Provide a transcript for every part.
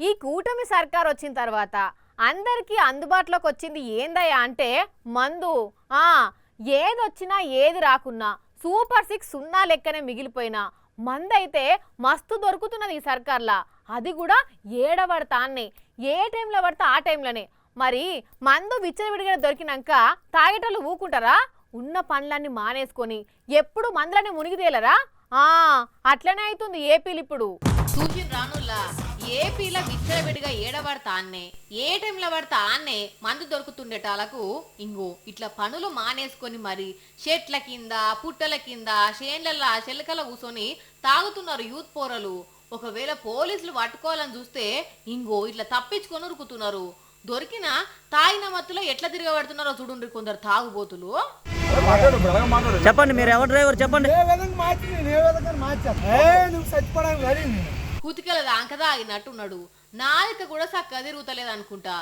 ఈ కూటమి సర్కార్ వచ్చిన తర్వాత అందరికీ అందుబాటులోకి వచ్చింది ఏందయ్యా అంటే మందు. ఏదొచ్చినా ఏది రాకున్నా సూపర్ 6 సున్నా లెక్కనే మిగిలిపోయినా మందైతే మస్తు దొరుకుతున్నది ఈ సర్కార్లా. అది కూడా ఏడబడతాన్నే, ఏ టైంలో పడితే ఆ టైంలోనే. మరి మందు విచ్చలవిడిగా దొరికినాక తాగేటోళ్ళు ఊకుంటారా? ఉన్న పనులన్నీ మానేసుకొని ఎప్పుడు మందులని మునిగి తేలరా? అట్లనే అవుతుంది ఏపీలు ఇప్పుడు. చూసిన రానుల్లా ఏపీలో విచ్చలవిడిగా ఏడబడతాన్నే, ఏ టైంలో పడతా ఆన్నే మందు దొరుకుతుండేటాలకు ఇంగో ఇట్లా పనులు మానేసుకొని మరి చెట్ల కింద పుట్టల కింద చేన్లలా చెలకల కూసొని తాగుతున్నారు యూత్ పోరలు. ఒకవేళ పోలీసులు పట్టుకోవాలని చూస్తే ఇంగో ఇట్లా తప్పించుకొని ఉరుకుతున్నారు. దొరికిన తాగిన మత్తులో ఎట్లా తిరగబడుతున్నారో చూడండి కొందరు తాగుబోతులు. చెప్పండి, మీరు ఎవరు డ్రైవర్ చెప్పండి. కుతికల దాంక తాగినట్టున్నాడు, నాలిక కూడా చక్కగా తిరుగుతలేదు అనుకుంటా.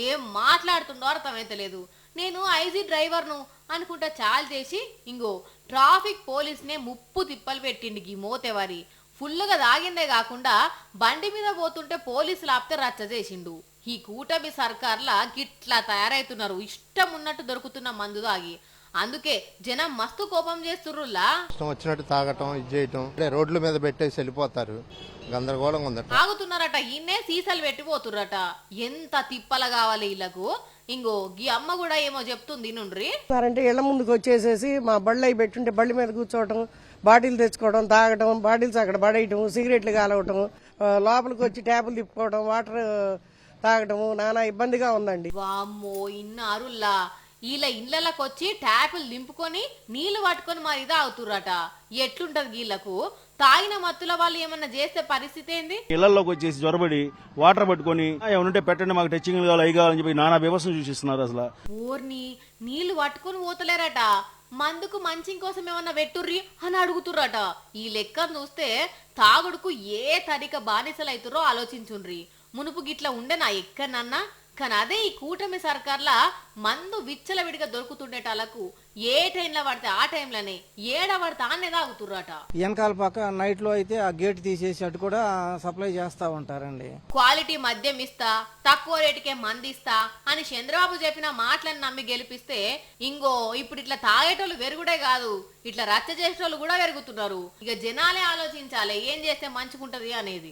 ఏం మాట్లాడుతుండో అర్థమైతలేదు. నేను ఐజీ డ్రైవర్ను అనుకుంటా చాలు చేసి ఇంగో ట్రాఫిక్ పోలీస్నే ముప్పు తిప్పలు పెట్టిండి ఈ మోతేవారి. ఫుల్గా తాగిందే కాకుండా బండి మీద పోతుంటే పోలీసులు ఆపితే రచ్చ చేసిండు. ఈ కూటమి సర్కార్లా గిట్లా తయారైతున్నారు, ఇష్టం ఉన్నట్టు దొరుకుతున్న మందు తాగి. అందుకే జనం మస్తు కోపం చేస్తుర్రులా. ఇష్టం వచ్చినట్టు తాగటం ఇది చేయటం, రోడ్ల మీద పెట్టేసి వెళ్ళిపోతారు. గందరగోళంగా ఉంది. తాగుతున్నారట, ఇన్నే సీసాలు పెట్టిపోతుర్రట. ఎంత తిప్పల కావాలి వీళ్ళకు. ఇంగో గీ అమ్మ కూడా ఏమో చెప్తుంది నుండ్రి. అంటే ఇళ్ల ముందుకు వచ్చేసేసి మా బళ్ళు అయి పెట్టుంటే బళ్ళ మీద కూర్చోవటం, బాటిల్ తెచ్చుకోవడం, తాగటం, బాటిల్స్ అక్కడ పడేయటం, సిగరెట్లు కాలవటం, లోపలికి వచ్చి ట్యాపులు తిప్పుకోవడం, వాటర్ తాగటము నానా ఇబ్బందిగా ఉందండి. వామ్మో ఇన్నారుల్లా వీళ్ళ ఇళ్లకి వచ్చి ట్యాపులు దింపుకొని నీళ్లు పట్టుకొని మరి తాగుతుర్రట. ఎట్లుంటది వీళ్ళకు? తాగిన మత్తుల వాళ్ళు ఏమన్నా చేస్తే పరిస్థితి ఏంది? ఇళ్లలోకి వచ్చేసి జ్వరబడి వాటర్ పట్టుకొని ఏమనుంటే పెట్టండి మాకు టచింగ్ కావాలి అవి కావాలని చెప్పి నానా వ్యవస్థను చూసిస్తున్నారు. అసలు ఊర్ని నీళ్లు పట్టుకొని పోతలేరట, మందుకు మంచి కోసం ఏమన్నా పెట్టుర్రి అని అడుగుతుర్రట. ఈ లెక్కను చూస్తే తాగుడుకు ఏ తరిక బానిసలు అవుతురో ఆలోచించుండ్రి. మునుపు గిట్లా ఉండేనా ఎక్కడన్నా? కానీ అదే ఈ కూటమి సర్కార్లా మందు విచ్చలవిడిగా దొరుకుతుండేటాలకు ఏ టైంలో పడితే ఆ టైంలోనే ఏడబడితే ఆనే తాగుతుర్రట. వెనకాల పక్క నైట్ లో అయితే ఆ గేట్ తీసేసి అటు కూడా సప్లై చేస్తా ఉంటారండి. క్వాలిటీ మద్యం ఇస్తా, తక్కువ రేటుకే మందిస్తా అని చంద్రబాబు చెప్పిన మాటలను నమ్మి గెలిపిస్తే ఇంగో ఇప్పుడు ఇట్లా తాగేటోళ్ళు వెరుగుడే కాదు, ఇట్లా రచ్చ చేసేటోళ్ళు కూడా పెరుగుతున్నారు. ఇక జనాలే ఆలోచించాలి ఏం చేస్తే మంచిగుంటది అనేది.